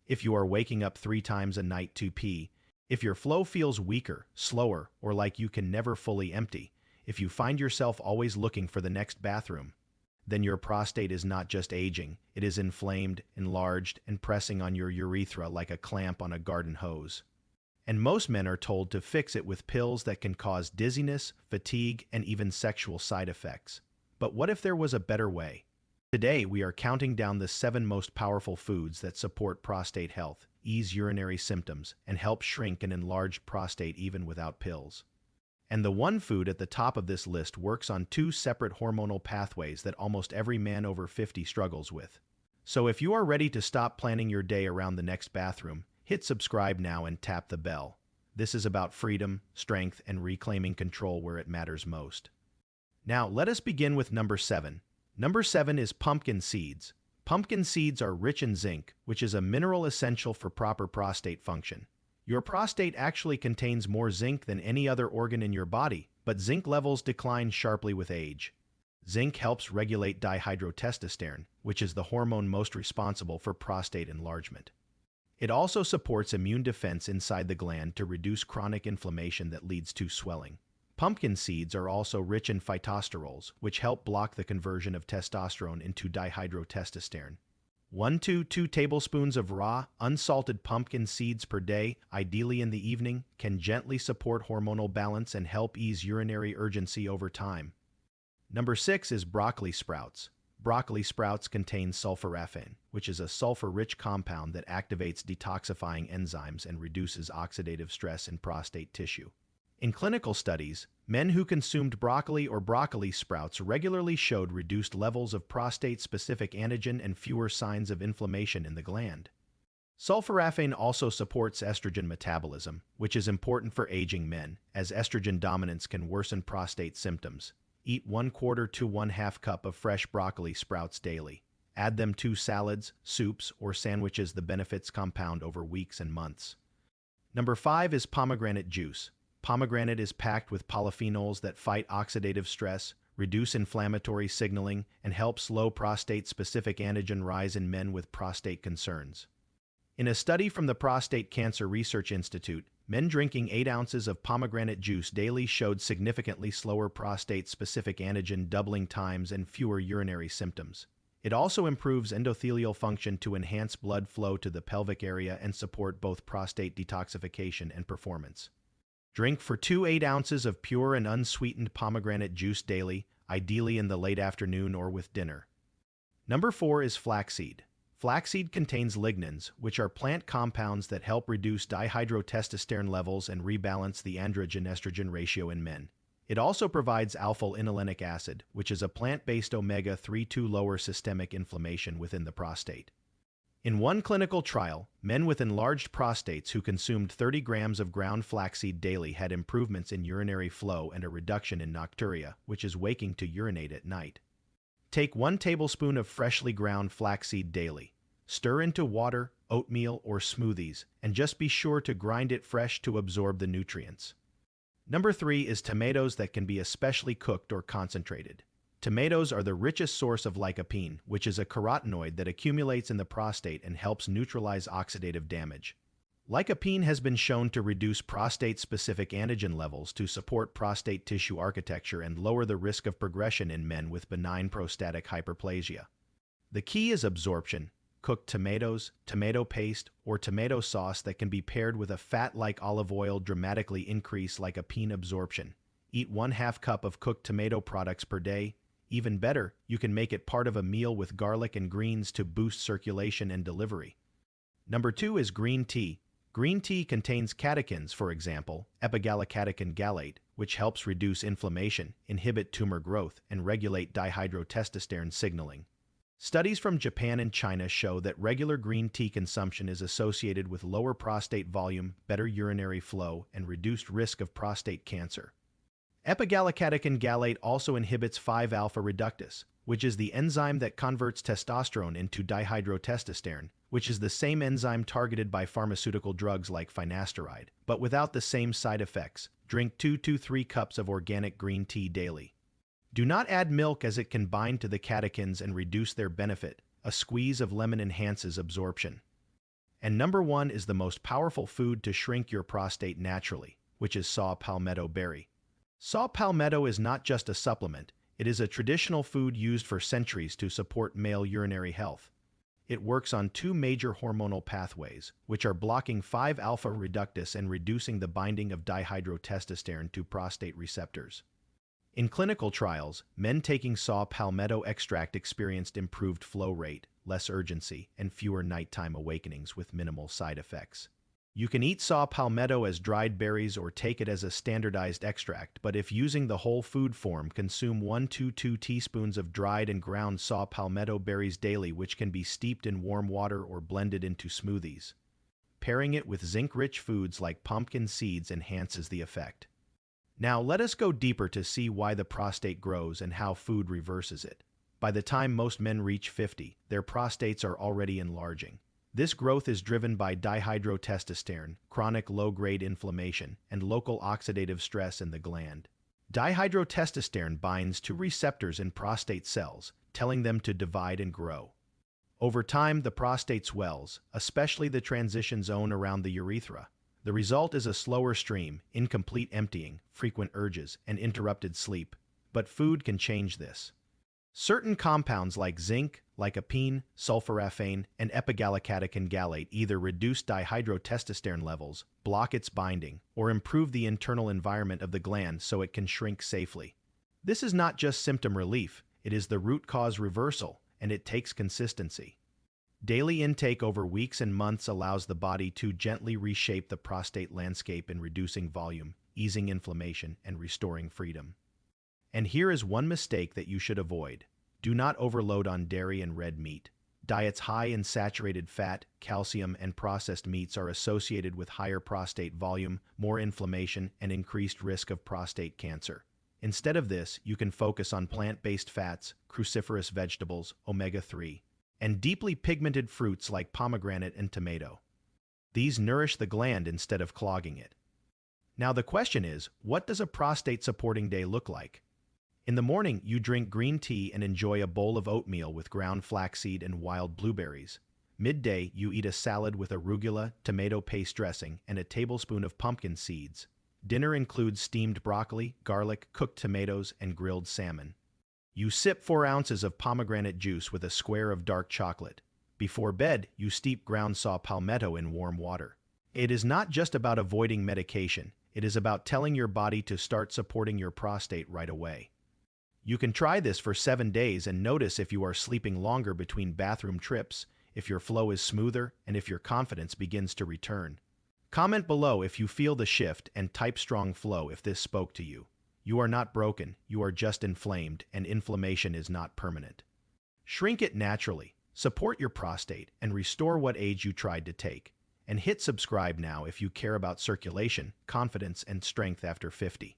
if you are waking up 3 times a night to pee, if your flow feels weaker, slower, or like you can never fully empty, if you find yourself always looking for the next bathroom, then your prostate is not just aging, it is inflamed, enlarged, and pressing on your urethra like a clamp on a garden hose. And most men are told to fix it with pills that can cause dizziness, fatigue, and even sexual side effects. But what if there was a better way? Today, we are counting down the 7 most powerful foods that support prostate health, ease urinary symptoms, and help shrink an enlarged prostate even without pills. And the one food at the top of this list works on 2 separate hormonal pathways that almost every man over 50 struggles with. So if you are ready to stop planning your day around the next bathroom, hit subscribe now and tap the bell. This is about freedom, strength, and reclaiming control where it matters most. Now, let us begin with number 7. Number 7 is pumpkin seeds. Pumpkin seeds are rich in zinc, which is a mineral essential for proper prostate function. Your prostate actually contains more zinc than any other organ in your body, but zinc levels decline sharply with age. Zinc helps regulate dihydrotestosterone, which is the hormone most responsible for prostate enlargement. It also supports immune defense inside the gland to reduce chronic inflammation that leads to swelling. Pumpkin seeds are also rich in phytosterols, which help block the conversion of testosterone into dihydrotestosterone. 1 to 2 tablespoons of raw, unsalted pumpkin seeds per day, ideally in the evening, can gently support hormonal balance and help ease urinary urgency over time. Number 6 is broccoli sprouts. Broccoli sprouts contain sulforaphane, which is a sulfur-rich compound that activates detoxifying enzymes and reduces oxidative stress in prostate tissue. In clinical studies, men who consumed broccoli or broccoli sprouts regularly showed reduced levels of prostate-specific antigen and fewer signs of inflammation in the gland. Sulforaphane also supports estrogen metabolism, which is important for aging men, as estrogen dominance can worsen prostate symptoms. Eat 1/4 to 1/2 cup of fresh broccoli sprouts daily. Add them to salads, soups, or sandwiches. The benefits compound over weeks and months. Number 5 is pomegranate juice. Pomegranate is packed with polyphenols that fight oxidative stress, reduce inflammatory signaling, and help slow prostate-specific antigen rise in men with prostate concerns. In a study from the Prostate Cancer Research Institute, men drinking 8 ounces of pomegranate juice daily showed significantly slower prostate-specific antigen doubling times and fewer urinary symptoms. It also improves endothelial function to enhance blood flow to the pelvic area and support both prostate detoxification and performance. Drink for 2 8 ounces of pure and unsweetened pomegranate juice daily, ideally in the late afternoon or with dinner. Number 4 is flaxseed. Flaxseed contains lignans, which are plant compounds that help reduce dihydrotestosterone levels and rebalance the androgen-estrogen ratio in men. It also provides alpha-linolenic acid, which is a plant-based omega-3 to lower systemic inflammation within the prostate. In one clinical trial, men with enlarged prostates who consumed 30 grams of ground flaxseed daily had improvements in urinary flow and a reduction in nocturia, which is waking to urinate at night. Take 1 tablespoon of freshly ground flaxseed daily. Stir into water, oatmeal, or smoothies, and just be sure to grind it fresh to absorb the nutrients. Number 3 is tomatoes that can be especially cooked or concentrated. Tomatoes are the richest source of lycopene, which is a carotenoid that accumulates in the prostate and helps neutralize oxidative damage. Lycopene has been shown to reduce prostate-specific antigen levels to support prostate tissue architecture and lower the risk of progression in men with benign prostatic hyperplasia. The key is absorption. Cooked tomatoes, tomato paste, or tomato sauce that can be paired with a fat like olive oil dramatically increase lycopene absorption. Eat 1/2 cup of cooked tomato products per day. Even better, you can make it part of a meal with garlic and greens to boost circulation and delivery. Number 2 is green tea. Green tea contains catechins, for example, epigallocatechin gallate, which helps reduce inflammation, inhibit tumor growth, and regulate dihydrotestosterone signaling. Studies from Japan and China show that regular green tea consumption is associated with lower prostate volume, better urinary flow, and reduced risk of prostate cancer. Epigallocatechin gallate also inhibits 5-alpha reductase, which is the enzyme that converts testosterone into dihydrotestosterone, which is the same enzyme targeted by pharmaceutical drugs like finasteride, but without the same side effects. Drink 2 to 3 cups of organic green tea daily. Do not add milk as it can bind to the catechins and reduce their benefit. A squeeze of lemon enhances absorption. And number one is the most powerful food to shrink your prostate naturally, which is saw palmetto berry. Saw palmetto is not just a supplement, it is a traditional food used for centuries to support male urinary health. It works on two major hormonal pathways, which are blocking 5-alpha reductase and reducing the binding of dihydrotestosterone to prostate receptors. In clinical trials, men taking saw palmetto extract experienced improved flow rate, less urgency, and fewer nighttime awakenings with minimal side effects. You can eat saw palmetto as dried berries or take it as a standardized extract, but if using the whole food form, consume 1 to 2 teaspoons of dried and ground saw palmetto berries daily, which can be steeped in warm water or blended into smoothies. Pairing it with zinc-rich foods like pumpkin seeds enhances the effect. Now let us go deeper to see why the prostate grows and how food reverses it. By the time most men reach 50, their prostates are already enlarging. This growth is driven by dihydrotestosterone, chronic low-grade inflammation, and local oxidative stress in the gland. Dihydrotestosterone binds to receptors in prostate cells, telling them to divide and grow. Over time, the prostate swells, especially the transition zone around the urethra. The result is a slower stream, incomplete emptying, frequent urges, and interrupted sleep. But food can change this. Certain compounds like zinc, lycopene, sulforaphane, and epigallocatechin gallate either reduce dihydrotestosterone levels, block its binding, or improve the internal environment of the gland so it can shrink safely. This is not just symptom relief, it is the root cause reversal, and it takes consistency. Daily intake over weeks and months allows the body to gently reshape the prostate landscape in reducing volume, easing inflammation, and restoring freedom. And here is one mistake that you should avoid. Do not overload on dairy and red meat. Diets high in saturated fat, calcium, and processed meats are associated with higher prostate volume, more inflammation, and increased risk of prostate cancer. Instead of this, you can focus on plant-based fats, cruciferous vegetables, omega-3, and deeply pigmented fruits like pomegranate and tomato. These nourish the gland instead of clogging it. Now the question is, what does a prostate-supporting day look like? In the morning, you drink green tea and enjoy a bowl of oatmeal with ground flaxseed and wild blueberries. Midday, you eat a salad with arugula, tomato paste dressing, and a tablespoon of pumpkin seeds. Dinner includes steamed broccoli, garlic, cooked tomatoes, and grilled salmon. You sip 4 ounces of pomegranate juice with a square of dark chocolate. Before bed, you steep ground saw palmetto in warm water. It is not just about avoiding medication, it is about telling your body to start supporting your prostate right away. You can try this for 7 days and notice if you are sleeping longer between bathroom trips, if your flow is smoother, and if your confidence begins to return. Comment below if you feel the shift and type strong flow if this spoke to you. You are not broken, you are just inflamed, and inflammation is not permanent. Shrink it naturally, support your prostate, and restore what age you tried to take. And hit subscribe now if you care about circulation, confidence, and strength after 50.